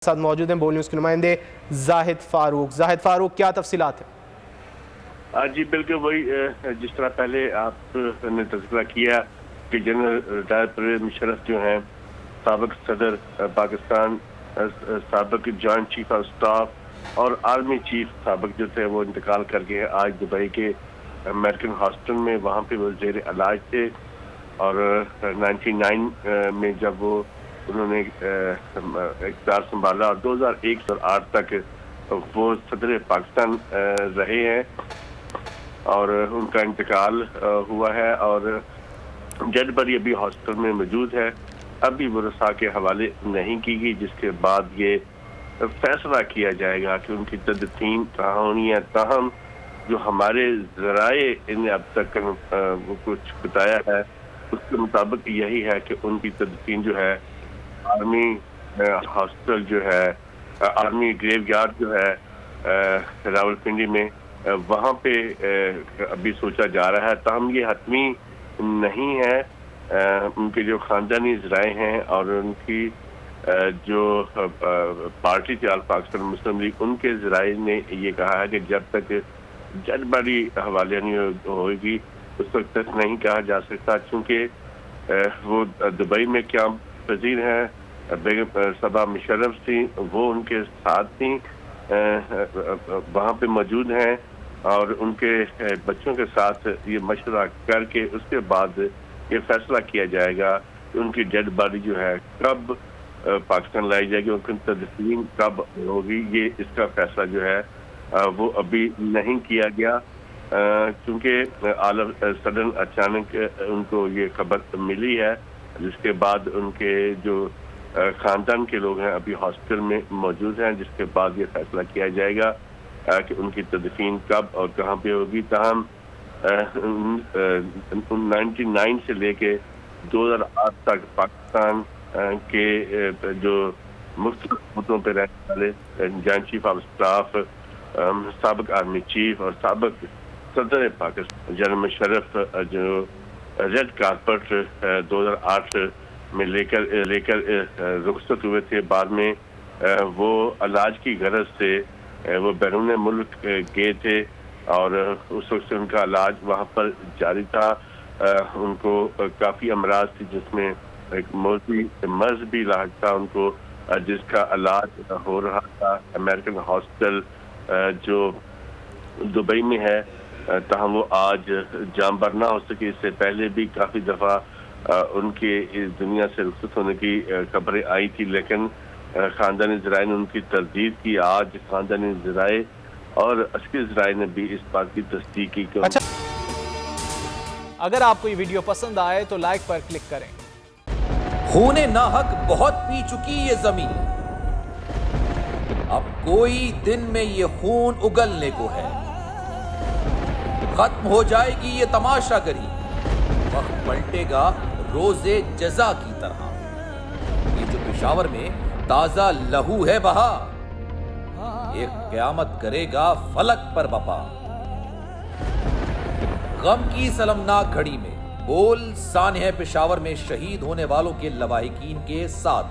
ساتھ موجود ہیں بول نیوز کے نمائندے زاہد فاروق کیا تفصیلات ہیں؟ جی بالکل وہی جس طرح پہلے آپ نے تذکرہ کیا کہ جنرل ریٹائر پرویز مشرف جو ہیں سابق صدر پاکستان، سابق جوائنٹ چیف آف سٹاف اور آرمی چیف سابق جو تھے وہ انتقال کر گئے آج دبئی کے امریکن ہاسپٹل میں، وہاں پہ وہ زیر علاج تھے اور 99 میں جب انہوں نے اقتدار سنبھالا اور 2001 سے 2008 تک وہ صدر پاکستان رہے ہیں اور ان کا انتقال ہوا ہے اور ڈیڈ باڈی ابھی ہاسپٹل میں موجود ہے، ابھی ورثاء کے حوالے نہیں کی گئی، جس کے بعد یہ فیصلہ کیا جائے گا کہ ان کی تدفین کہاں ہونی ہے۔ تاہم جو ہمارے ذرائع نے اب تک کچھ بتایا ہے اس کے مطابق یہی ہے کہ ان کی تدفین جو ہے آرمی ہاسپٹل جو ہے، آرمی گریو یارڈ جو ہے راولپنڈی میں، وہاں پہ ابھی سوچا جا رہا ہے۔ تاہم یہ حتمی نہیں ہے، ان کے جو خاندانی ذرائع ہیں اور ان کی جو پارٹی تھی آل پاکستان مسلم لیگ، ان کے ذرائع نے یہ کہا ہے کہ جب تک ڈیڈ باڈی حوالے نہیں ہوگی اس وقت تک نہیں کہا جا سکتا، چونکہ وہ دبئی میں قیام پذیر ہیں۔ بیگم صبا مشرف تھیں، وہ ان کے ساتھ تھیں، وہاں پہ موجود ہیں اور ان کے بچوں کے ساتھ یہ مشورہ کر کے اس کے بعد یہ فیصلہ کیا جائے گا کہ ان کی ڈیڈ باڈی جو ہے کب پاکستان لائی جائے گی، ان کی تدفین کب ہوگی، یہ اس کا فیصلہ جو ہے وہ ابھی نہیں کیا گیا، چونکہ سڈن اچانک ان کو یہ خبر ملی ہے، جس کے بعد ان کے جو خاندان کے لوگ ہیں ابھی ہاسپٹل میں موجود ہیں، جس کے بعد یہ فیصلہ کیا جائے گا کہ ان کی تدفین کب اور کہاں پہ ہوگی۔ تاہم 99 سے لے کے 2008 تک پاکستان کے جو مختلف مدعوں پہ رہنے والے جوائنٹ چیف آف سٹاف، سابق آرمی چیف اور سابق صدر پاکستان جنرل مشرف جو ریڈ کارپٹ 2008 میں لے کر رخصت ہوئے تھے، بعد میں وہ علاج کی غرض سے وہ بیرون ملک گئے تھے اور اس وقت سے ان کا علاج وہاں پر جاری تھا۔ ان کو کافی امراض تھی، جس میں ایک موذی مرض بھی لاحق تھا ان کو، جس کا علاج ہو رہا تھا امریکن ہاسپٹل جو دبئی میں ہے۔ تاہم وہ آج جاں بر نہ ہو سکی، اس سے پہلے بھی کافی دفعہ ان کے اس دنیا سے رخصت ہونے کی خبریں آئی تھی، لیکن خاندانی ذرائع نے ان کی تردید کی۔ آج خاندانی ذرائع اور عسکری ذرائع نے بھی اس بات کی تصدیق کی کہ اگر آپ کو یہ ویڈیو پسند آئے تو لائک پر کلک کریں۔ خون ناحق بہت پی چکی یہ زمین، اب کوئی دن میں یہ خون اگلنے کو ہے، ختم ہو جائے گی یہ تماشا گری، وقت پلٹے گا روز جزا کی طرح، یہ جو پشاور میں تازہ لہو ہے بہا، ایک قیامت کرے گا فلک پر بپا۔ غم کی سلمناک گھڑی میں بول سانحہ پشاور میں شہید ہونے والوں کے لواحقین کے ساتھ